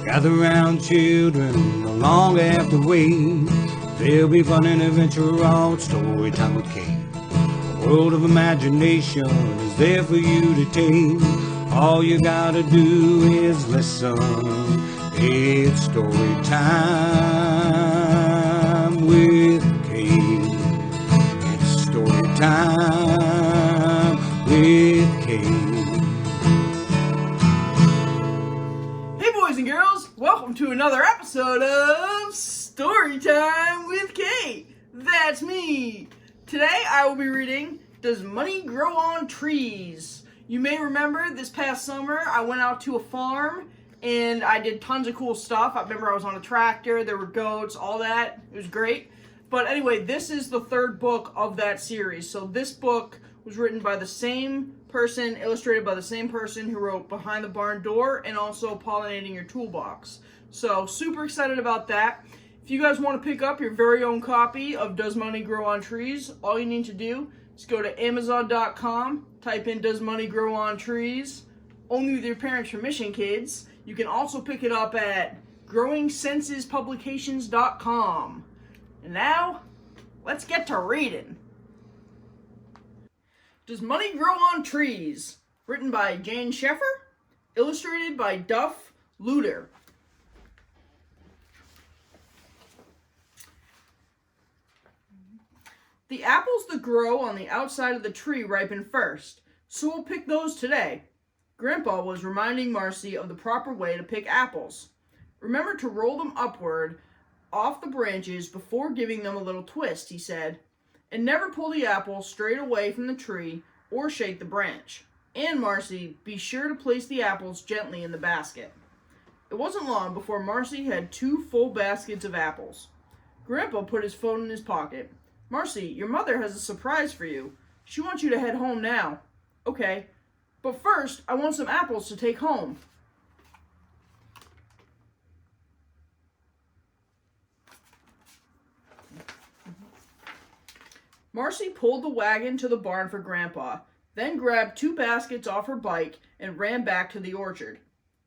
Gather round, children, no longer have to wait. There'll be fun and adventure all at story time with Cait. A world of imagination is there for you to take. All you gotta do is listen. It's story time with Cait. It's story time with Cait. Hey boys and girls, welcome to another episode of Storytime with Cait. That's me. Today I will be reading Does Money Grow on Trees? You may remember this past summer I went out to a farm and I did tons of cool stuff. I remember I was on a tractor, there were goats, all that. It was great. But anyway, this is the third book of that series. So this book was written by the same person, illustrated by the same person who wrote Behind the Barn Door and also Pollinating Your Toolbox. So super excited about that. If you guys want to pick up your very own copy of Does Money Grow on Trees, all you need to do is go to Amazon.com, type in Does Money Grow on Trees, only with your parents' permission, kids. You can also pick it up at GrowingSensesPublications.com. And now, let's get to reading. Does Money Grow on Trees? Written by Jane Sheffer, illustrated by Duff Luder. The apples that grow on the outside of the tree ripen first, so we'll pick those today. Grandpa was reminding Marcy of the proper way to pick apples. Remember to roll them upward off the branches before giving them a little twist, he said. And never pull the apple straight away from the tree or shake the branch. And Marcy, be sure to place the apples gently in the basket. It wasn't long before Marcy had 2 full baskets of apples. Grandpa put his phone in his pocket. Marcy, your mother has a surprise for you. She wants you to head home now. Okay, but first I want some apples to take home. Marcy pulled the wagon to the barn for Grandpa, then grabbed 2 baskets off her bike and ran back to the orchard.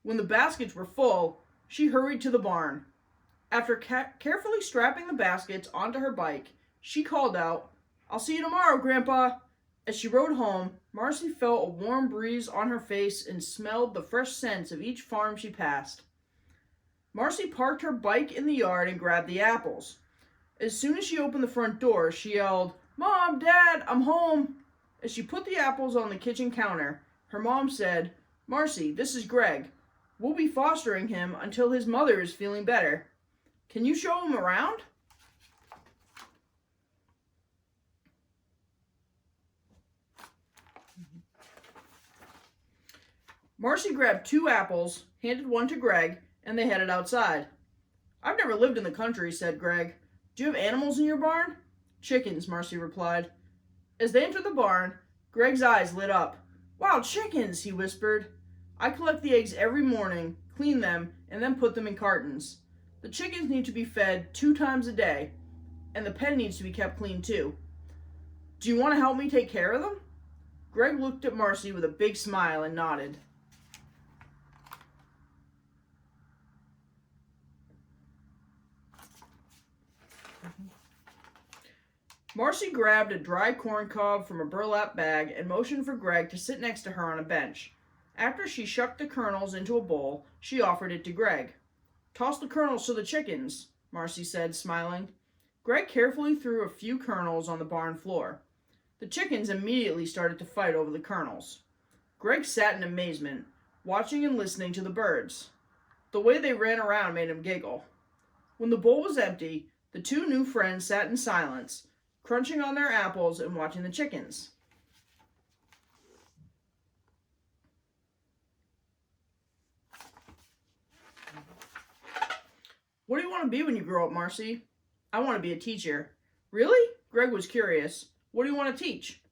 When the baskets were full, she hurried to the barn. After carefully strapping the baskets onto her bike, she called out, "I'll see you tomorrow, Grandpa." As she rode home, Marcy felt a warm breeze on her face and smelled the fresh scents of each farm she passed. Marcy parked her bike in the yard and grabbed the apples. As soon as she opened the front door, she yelled, "Mom, Dad, I'm home." As she put the apples on the kitchen counter, her mom said, "Marcy, this is Greg. We'll be fostering him until his mother is feeling better. Can you show him around?" Marcy grabbed 2 apples, handed one to Greg, and they headed outside. "I've never lived in the country," said Greg. "Do you have animals in your barn?" "Chickens," Marcy replied. As they entered the barn, Greg's eyes lit up. "Wow, chickens," he whispered. "I collect the eggs every morning, clean them, and then put them in cartons. The chickens need to be fed 2 times a day, and the pen needs to be kept clean too. Do you want to help me take care of them?" Greg looked at Marcy with a big smile and nodded. Marcy grabbed a dry corn cob from a burlap bag and motioned for Greg to sit next to her on a bench. After she shucked the kernels into a bowl, she offered it to Greg. "Toss the kernels to the chickens," Marcy said, smiling. Greg carefully threw a few kernels on the barn floor. The chickens immediately started to fight over the kernels. Greg sat in amazement, watching and listening to the birds. The way they ran around made him giggle. When the bowl was empty, the 2 new friends sat in silence, crunching on their apples and watching the chickens. "What do you want to be when you grow up, Marcy?" "I want to be a teacher." "Really?" Greg was curious. "What do you want to teach?"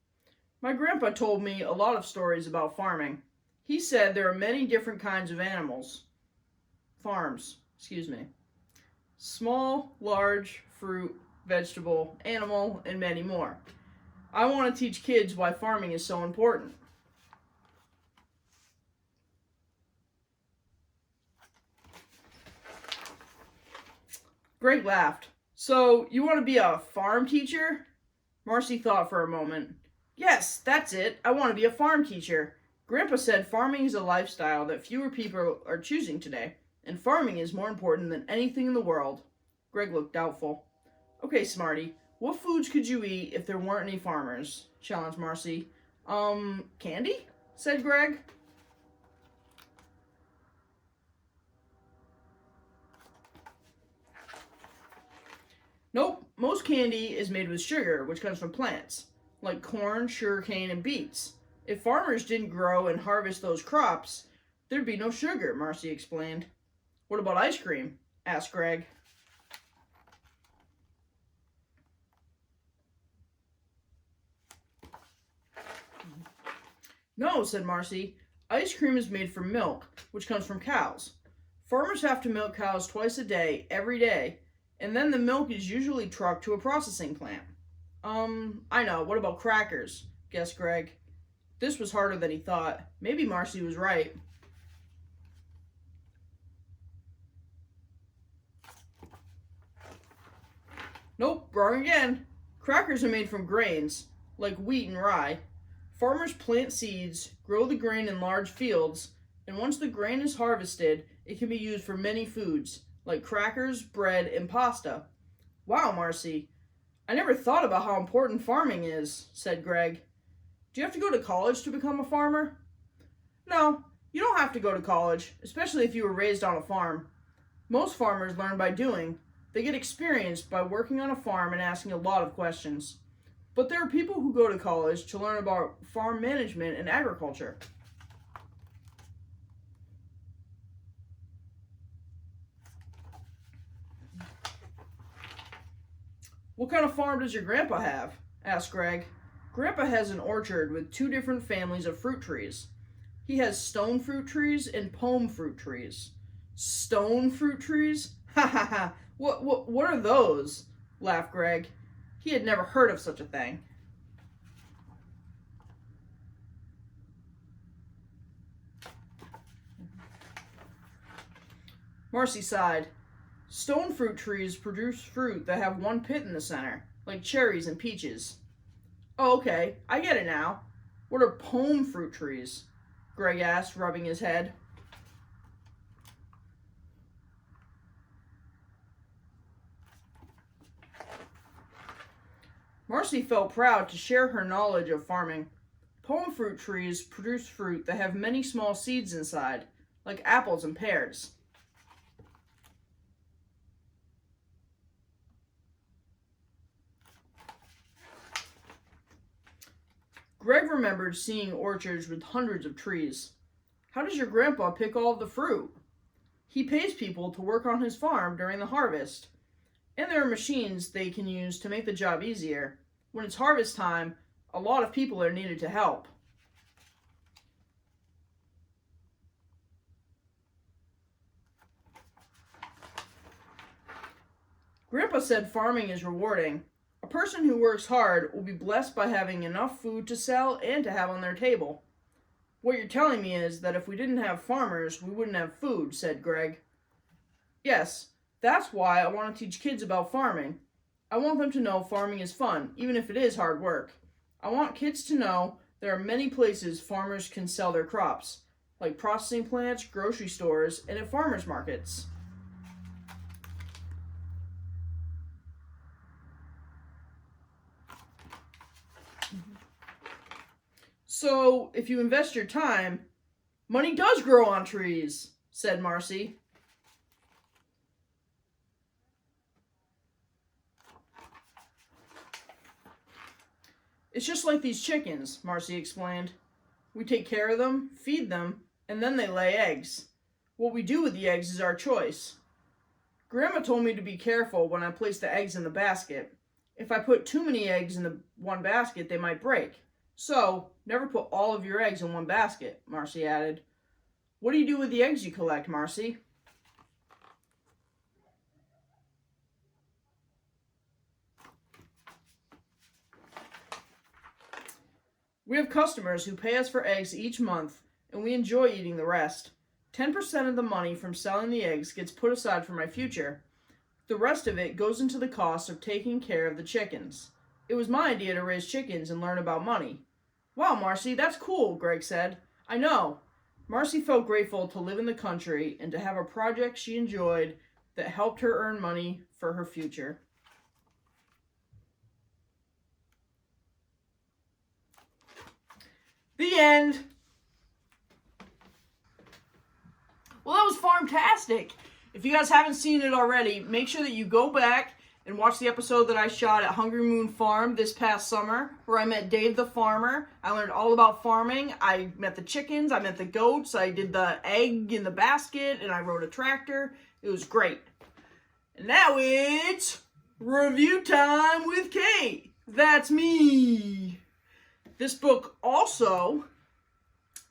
"My grandpa told me a lot of stories about farming. He said there are many different kinds of farms, small, large, fruit, vegetable, animal, and many more. I want to teach kids why farming is so important." Greg laughed. So, you want to be a farm teacher? Marcy thought for a moment. Yes, that's it. I want to be a farm teacher. Grandpa said farming is a lifestyle that fewer people are choosing today, and farming is more important than anything in the world. Greg looked doubtful. Okay, Smarty, what foods could you eat if there weren't any farmers? Challenged Marcy. Candy? Said Greg. Nope, most candy is made with sugar, which comes from plants, like corn, sugarcane, and beets. If farmers didn't grow and harvest those crops, there'd be no sugar, Marcy explained. What about ice cream? Asked Greg. No, said Marcy. Ice cream is made from milk, which comes from cows. Farmers have to milk cows twice a day, every day, and then the milk is usually trucked to a processing plant. I know. What about crackers? Guessed Greg. This was harder than he thought. Maybe Marcy was right. Nope, wrong again. Crackers are made from grains, like wheat and rye. Farmers plant seeds, grow the grain in large fields, and once the grain is harvested, it can be used for many foods, like crackers, bread, and pasta. Wow, Marcy. I never thought about how important farming is, said Greg. Do you have to go to college to become a farmer? No, you don't have to go to college, especially if you were raised on a farm. Most farmers learn by doing. They get experience by working on a farm and asking a lot of questions. But there are people who go to college to learn about farm management and agriculture. What kind of farm does your grandpa have? Asked Greg. Grandpa has an orchard with two different families of fruit trees. He has stone fruit trees and pome fruit trees. Stone fruit trees? Ha ha ha! What are those? Laughed Greg. He had never heard of such a thing. Marcy sighed. Stone fruit trees produce fruit that have one pit in the center, like cherries and peaches. Oh, okay, I get it now. What are pome fruit trees? Greg asked, rubbing his head. Marcy felt proud to share her knowledge of farming. Pome fruit trees produce fruit that have many small seeds inside, like apples and pears. Greg remembered seeing orchards with hundreds of trees. How does your grandpa pick all of the fruit? He pays people to work on his farm during the harvest. And there are machines they can use to make the job easier. When it's harvest time, a lot of people are needed to help. Grandpa said farming is rewarding. A person who works hard will be blessed by having enough food to sell and to have on their table. What you're telling me is that if we didn't have farmers, we wouldn't have food, said Greg. Yes, that's why I want to teach kids about farming. I want them to know farming is fun, even if it is hard work. I want kids to know there are many places farmers can sell their crops, like processing plants, grocery stores, and at farmers markets. So, if you invest your time, money does grow on trees, said Marcy. It's just like these chickens, Marcy explained. We take care of them, feed them, and then they lay eggs. What we do with the eggs is our choice. Grandma told me to be careful when I place the eggs in the basket. If I put too many eggs in the one basket, they might break. So, never put all of your eggs in one basket, Marcy added. What do you do with the eggs you collect, Marcy? We have customers who pay us for eggs each month, and we enjoy eating the rest. 10% of the money from selling the eggs gets put aside for my future. The rest of it goes into the cost of taking care of the chickens. It was my idea to raise chickens and learn about money. Wow, Marcy, that's cool, Greg said. I know. Marcy felt grateful to live in the country and to have a project she enjoyed that helped her earn money for her future. The end. Well, that was farmtastic. If you guys haven't seen it already, make sure that you go back and watch the episode that I shot at Hungry Moon Farm this past summer, where I met Dave the farmer. I learned all about farming. I met the chickens, I met the goats, I did the egg in the basket, and I rode a tractor. It was great. And now it's review time with Cait. That's me. This book also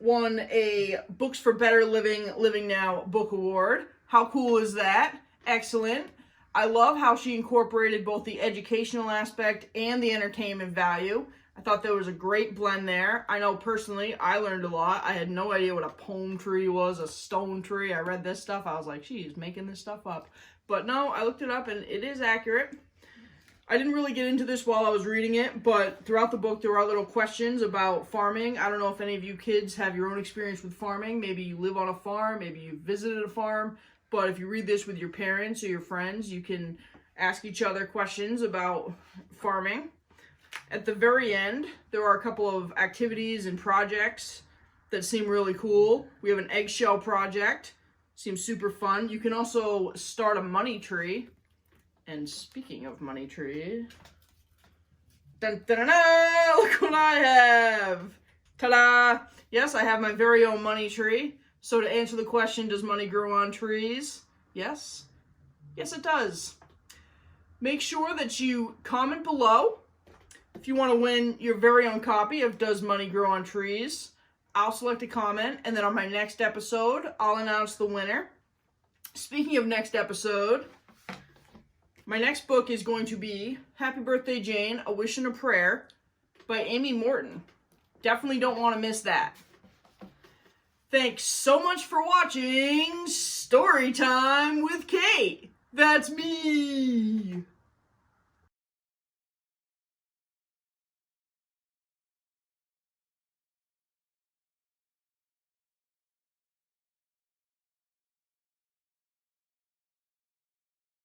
won a Books for Better Living, Living Now book award. How cool is that? Excellent. I love how she incorporated both the educational aspect and the entertainment value. I thought there was a great blend there. I know personally, I learned a lot. I had no idea what a palm tree was, a stone tree. I read this stuff. I was like, she's making this stuff up. But no, I looked it up and it is accurate. I didn't really get into this while I was reading it, but throughout the book there are little questions about farming. I don't know if any of you kids have your own experience with farming. Maybe you live on a farm, maybe you visited a farm. But if you read this with your parents or your friends, you can ask each other questions about farming. At the very end, there are a couple of activities and projects that seem really cool. We have an eggshell project. Seems super fun. You can also start a money tree. And speaking of money tree, dun, dun, dun, dun, look what I have. Ta-da! Yes, I have my very own money tree. So to answer the question, does money grow on trees? Yes. Yes, it does. Make sure that you comment below if you want to win your very own copy of Does Money Grow on Trees. I'll select a comment, and then on my next episode, I'll announce the winner. Speaking of next episode, my next book is going to be Happy Birthday, Jane, A Wish and a Prayer by Amy Morton. Definitely don't want to miss that. Thanks so much for watching Storytime with Cait. That's me.